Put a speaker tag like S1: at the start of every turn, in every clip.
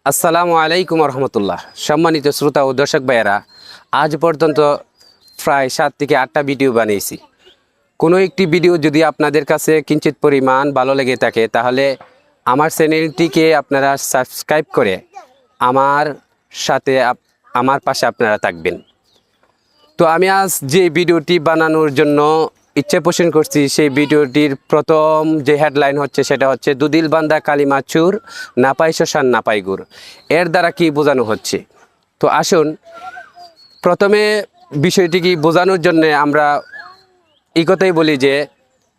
S1: আসসালামু আলাইকুম রহমতুল্লাহ। সম্মানিত শ্রোতা ও দর্শক ভাইয়েরা, আজ পর্যন্ত প্রায় 7 থেকে 8টা ভিডিও বানিয়েছি। কোনো একটি ভিডিও যদি আপনাদের কাছে কিঞ্চিত পরিমাণ ভালো লেগে থাকে তাহলে আমার চ্যানেলটিকে আপনারা সাবস্ক্রাইব করে আমার সাথে আমার পাশে আপনারা থাকবেন। তো আমি আজ যে ভিডিওটি বানানোর জন্য ইচ্ছে পোষণ করছি সেই ভিডিওটির প্রথম যে হেডলাইন হচ্ছে সেটা হচ্ছে দুদিলবান্দা কালিমা চুর, নাপাই শ্মশান নাপাই গুড়। এর দ্বারা কি বোঝানো হচ্ছে? তো আসুন প্রথমে বিষয়টি কি বোঝানোর জন্য আমরা এই কথাই বলি যে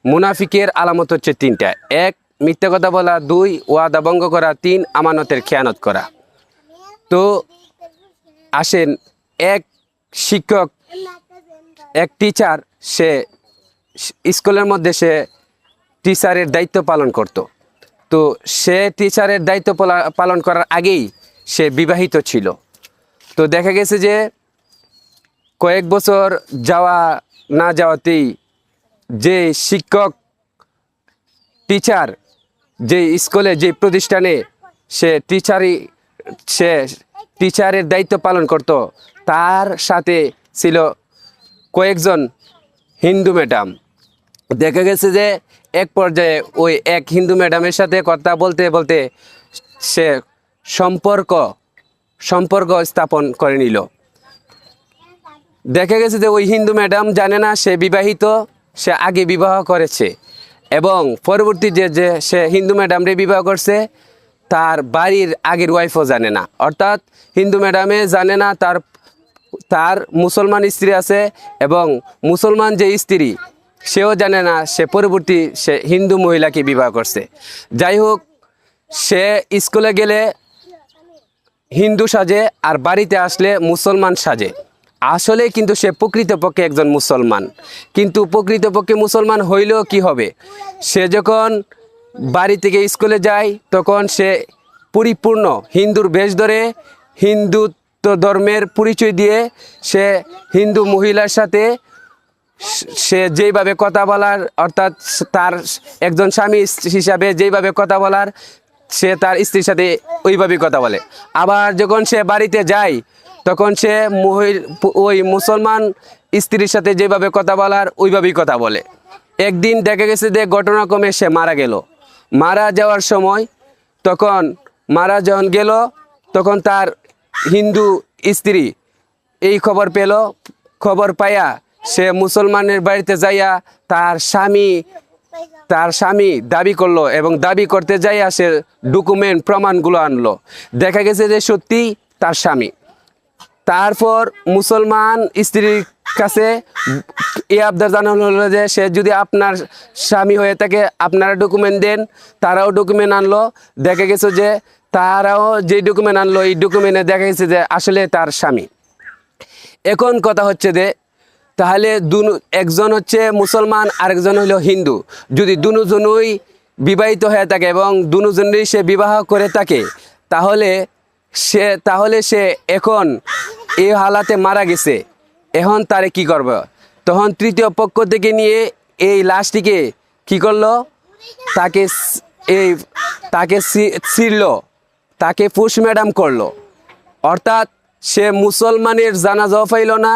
S1: মুনাফিকের আলামত হচ্ছে 3টা। 1, মিথ্যা কথা বলা; 2, ওয়াদা ভঙ্গ করা; 3, আমানতের খেয়ানত করা। তো আসেন, এক শিক্ষক, এক টিচার, সে স্কুলের মধ্যে সে টিচারের দায়িত্ব পালন করত। তো সে টিচারের দায়িত্ব পালন করার আগেই সে বিবাহিত ছিল। তো দেখা গেছে যে কয়েক বছর যাওয়া না যাওয়াতেই যে শিক্ষক টিচার যে স্কুলে যে প্রতিষ্ঠানে সে টিচারের দায়িত্ব পালন করত, তার সাথে ছিল কয়েকজন হিন্দু ম্যাডাম। দেখা গেছে যে এক পর্যায়ে ওই এক হিন্দু ম্যাডামের সাথে কথা বলতে বলতে সে সম্পর্ক স্থাপন করে নিল। দেখা গেছে যে ওই হিন্দু ম্যাডাম জানে না সে বিবাহিত, সে আগে বিবাহ করেছে, এবং পরবর্তী যে সে হিন্দু ম্যাডামরে বিবাহ করছে তার বাড়ির আগের ওয়াইফও জানে না। অর্থাৎ হিন্দু ম্যাডামে জানে না তার মুসলমান স্ত্রী আছে, এবং মুসলমান যে স্ত্রী সেও জানে না সে হিন্দু মহিলাকে বিবাহ করছে। যাই হোক, সে স্কুলে গেলে হিন্দু সাজে আর বাড়িতে আসলে মুসলমান সাজে। আসলে কিন্তু সে প্রকৃতপক্ষে একজন মুসলমান। কিন্তু প্রকৃতপক্ষে মুসলমান হইলেও কি হবে, সে যখন বাড়ি থেকে স্কুলে যায় তখন সে পরিপূর্ণ হিন্দুর বেশ ধরে হিন্দুত্ব ধর্মের পরিচয় দিয়ে সে হিন্দু মহিলার সাথে সে যেইভাবে কথা বলার, অর্থাৎ তার একজন স্বামী হিসাবে যেইভাবে কথা বলার, সে তার স্ত্রীর সাথে ওইভাবেই কথা বলে। আবার যখন সে বাড়িতে যায় তখন সে ওই মুসলমান স্ত্রীর সাথে যেভাবে কথা বলার ওইভাবেই কথা বলে। একদিন দেখা গেছে যে ঘটনাক্রমে সে মারা গেল। মারা যাওয়ার সময় যখন গেল তখন তার হিন্দু স্ত্রী এই খবর পাইয়া সে মুসলমানের বাড়িতে যাইয়া তার স্বামী দাবি করলো, এবং দাবি করতে যাইয়া সে ডকুমেন্ট প্রমাণগুলো আনলো। দেখা গেছে যে সত্যি তার স্বামী। তারপর মুসলমান স্ত্রীর কাছে এই আবদার জানানো হলো যে সে যদি আপনার স্বামী হয়ে থাকে আপনারা ডকুমেন্ট দেন। তারাও ডকুমেন্ট আনলো। দেখা গেছে যে তারাও যে ডকুমেন্ট আনলো এই ডকুমেন্টে দেখা গেছে যে আসলে তার স্বামী। এখন কথা হচ্ছে যে তাহলে একজন হচ্ছে মুসলমান আরেকজন হলো হিন্দু, যদি দুজনই বিবাহিত হয়ে থাকে এবং দুজনেরই সে বিবাহ করে থাকে, তাহলে সে এখন এই হালাতে মারা গেছে। এখন তারে কি করবে? তখন তৃতীয় পক্ষ থেকে নিয়ে এই লাশটিকে কি করলো, তাকে ছিঁড়ল, তাকে পোস্টমর্টম করলো। অর্থাৎ সে মুসলমানের জানাজাও পাইল না,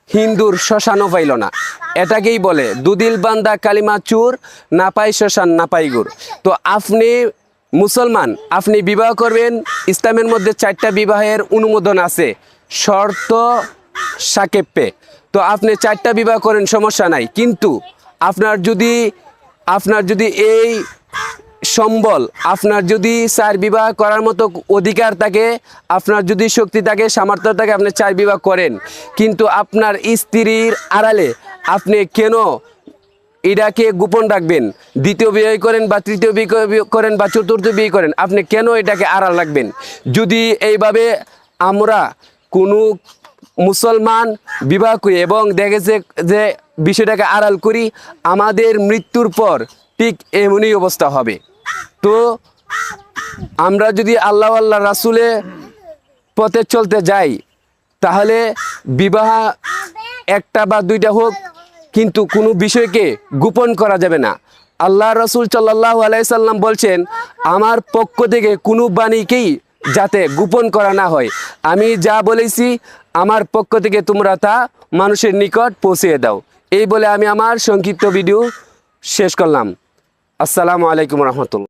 S1: হিন্দুর শ্মশানও পাইল না। এটাকেই বলে দুদিলবান্দা কালিমা চুর, নাপাই শ্মশান নাপাই গুড়। তো আপনি মুসলমান, আপনি বিবাহ করবেন, ইসলামের মধ্যে 4টা বিবাহের অনুমোদন আছে শর্ত সাপেক্ষে। তো আপনি 4টা বিবাহ করেন, সমস্যা নাই। কিন্তু আপনার যদি এই সম্বল, আপনার যদি 4 বিবাহ করার মতো অধিকার থাকে, আপনার যদি শক্তি থাকে, সামর্থ্য থাকে, আপনি 4 বিবাহ করেন। কিন্তু আপনার স্ত্রীর আড়ালে আপনি কেন এটাকে গোপন রাখবেন? দ্বিতীয় বিয়ে করেন বা তৃতীয় বিয়ে করেন বা চতুর্থ বিয়ে করেন, আপনি কেন এটাকে আড়াল রাখবেন? যদি এইভাবে আমরা কোনো মুসলমান বিবাহ করি এবং দেখেছে যে বিষয়টাকে আড়াল করি, আমাদের মৃত্যুর পর ঠিক এমনই অবস্থা হবে। তো আমরা যদি আল্লাহ রাসূলের পথে চলতে যাই তাহলে বিবাহ 1টা বা 2টা হোক, কিন্তু কোনো বিষয়কে গোপন করা যাবে না। আল্লাহ রাসূল সাল্লাল্লাহু আলাইহি সাল্লাম বলছেন, আমার পক্ষ থেকে কোনো বাণীকেই যাতে গোপন করা না হয়। আমি যা বলেছি আমার পক্ষ থেকে তোমরা তা মানুষের নিকট পৌঁছিয়ে দাও। এই বলে আমি আমার সংক্ষিপ্ত ভিডিও শেষ করলাম। আসসালামু আলাইকুম রহমতুল্লাহ।